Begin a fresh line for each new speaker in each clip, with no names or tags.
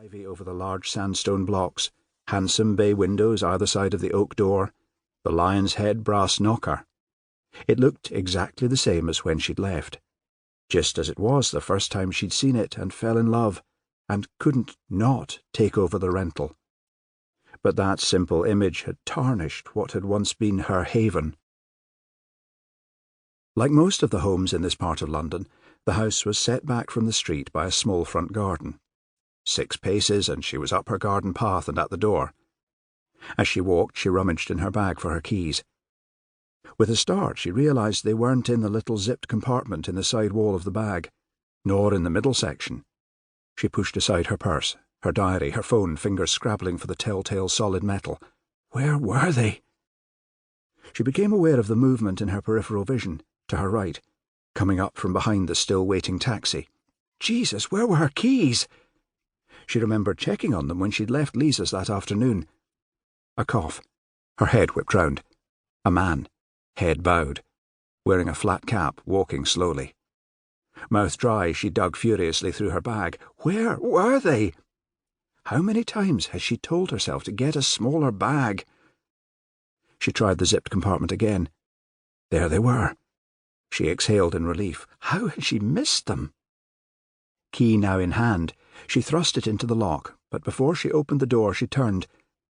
Ivy over the large sandstone blocks, handsome bay windows either side of the oak door, the Lion's Head brass knocker. It looked exactly the same as when she'd left, just as it was the first time she'd seen it and fell in love, and couldn't not take over the rental. But that simple image had tarnished what had once been her haven. Like most of the homes in this part of London, the house was set back from the street by a small front garden. 6 paces, and she was up her garden path and at the door. As she walked, she rummaged in her bag for her keys. With a start, she realised they weren't in the little zipped compartment in the side wall of the bag, nor in the middle section. She pushed aside her purse, her diary, her phone, fingers scrabbling for the telltale solid metal. Where were they? She became aware of the movement in her peripheral vision, to her right, coming up from behind the still-waiting taxi. Jesus, where were her keys? She remembered checking on them when she'd left Lisa's that afternoon. A cough. Her head whipped round. A man, head bowed, wearing a flat cap, walking slowly. Mouth dry, she dug furiously through her bag. Where were they? How many times had she told herself to get a smaller bag? She tried the zipped compartment again. There they were. She exhaled in relief. How had she missed them? Key now in hand, she thrust it into the lock, but before she opened the door she turned.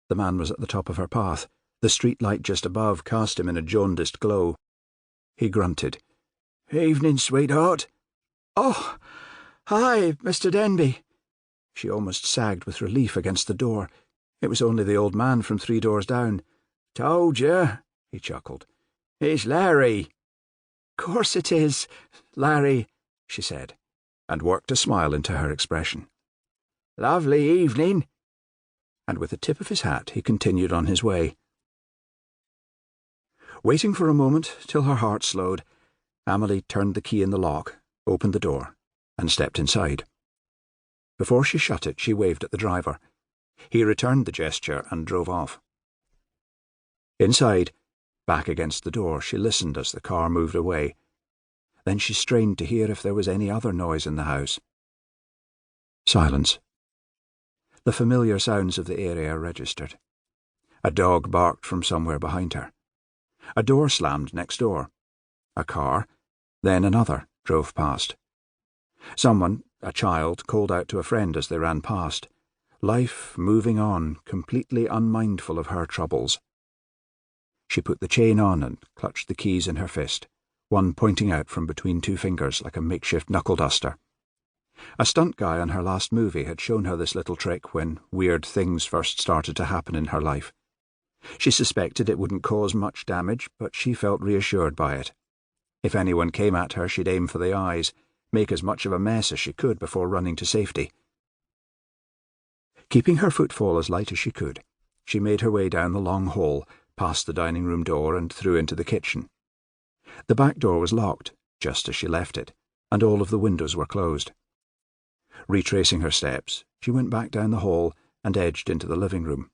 The man was at the top of her path. The street light just above cast him in a jaundiced glow. He grunted. "Evening, sweetheart." "Oh, hi, Mr. Denby." She almost sagged with relief against the door. It was only the old man from 3 doors down. "Told you," he chuckled. "It's Larry." "Course it is, Larry," she said, and worked a smile into her expression. "Lovely evening." And with a tip of his hat he continued on his way. Waiting for a moment till her heart slowed, Amelie turned the key in the lock, opened the door, and stepped inside. Before she shut it, she waved at the driver. He returned the gesture and drove off. Inside, back against the door, she listened as the car moved away. Then she strained to hear if there was any other noise in the house. Silence. The familiar sounds of the area registered. A dog barked from somewhere behind her. A door slammed next door. A car, then another, drove past. Someone, a child, called out to a friend as they ran past. Life moving on, completely unmindful of her troubles. She put the chain on and clutched the keys in her fist, one pointing out from between 2 fingers like a makeshift knuckle-duster. A stunt guy on her last movie had shown her this little trick when weird things first started to happen in her life. She suspected it wouldn't cause much damage, but she felt reassured by it. If anyone came at her, she'd aim for the eyes, make as much of a mess as she could before running to safety. Keeping her footfall as light as she could, she made her way down the long hall, past the dining-room door and through into the kitchen. The back door was locked, just as she left it, and all of the windows were closed. Retracing her steps, she went back down the hall and edged into the living room.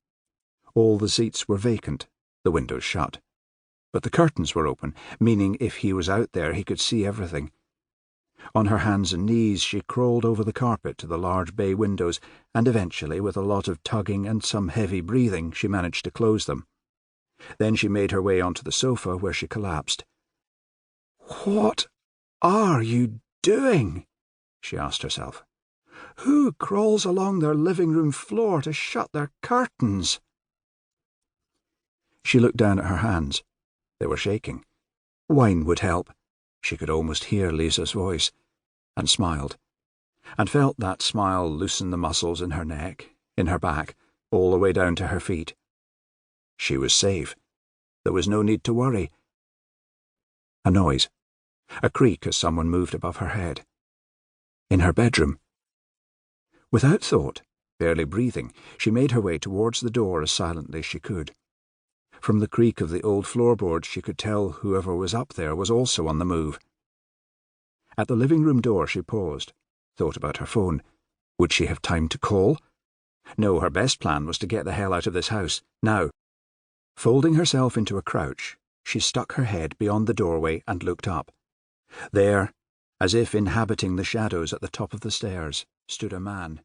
All the seats were vacant, the windows shut. But the curtains were open, meaning if he was out there he could see everything. On her hands and knees she crawled over the carpet to the large bay windows, and eventually, with a lot of tugging and some heavy breathing, she managed to close them. Then she made her way onto the sofa, where she collapsed. "What are you doing?" she asked herself. "Who crawls along their living-room floor to shut their curtains?" She looked down at her hands. They were shaking. Wine would help. She could almost hear Lisa's voice, and smiled, and felt that smile loosen the muscles in her neck, in her back, all the way down to her feet. She was safe. There was no need to worry. A noise. A creak as someone moved above her head. In her bedroom. Without thought, barely breathing, she made her way towards the door as silently as she could. From the creak of the old floorboards she could tell whoever was up there was also on the move. At the living-room door she paused, thought about her phone. Would she have time to call? No, her best plan was to get the hell out of this house, now. Folding herself into a crouch, she stuck her head beyond the doorway and looked up. There, as if inhabiting the shadows at the top of the stairs, stood a man,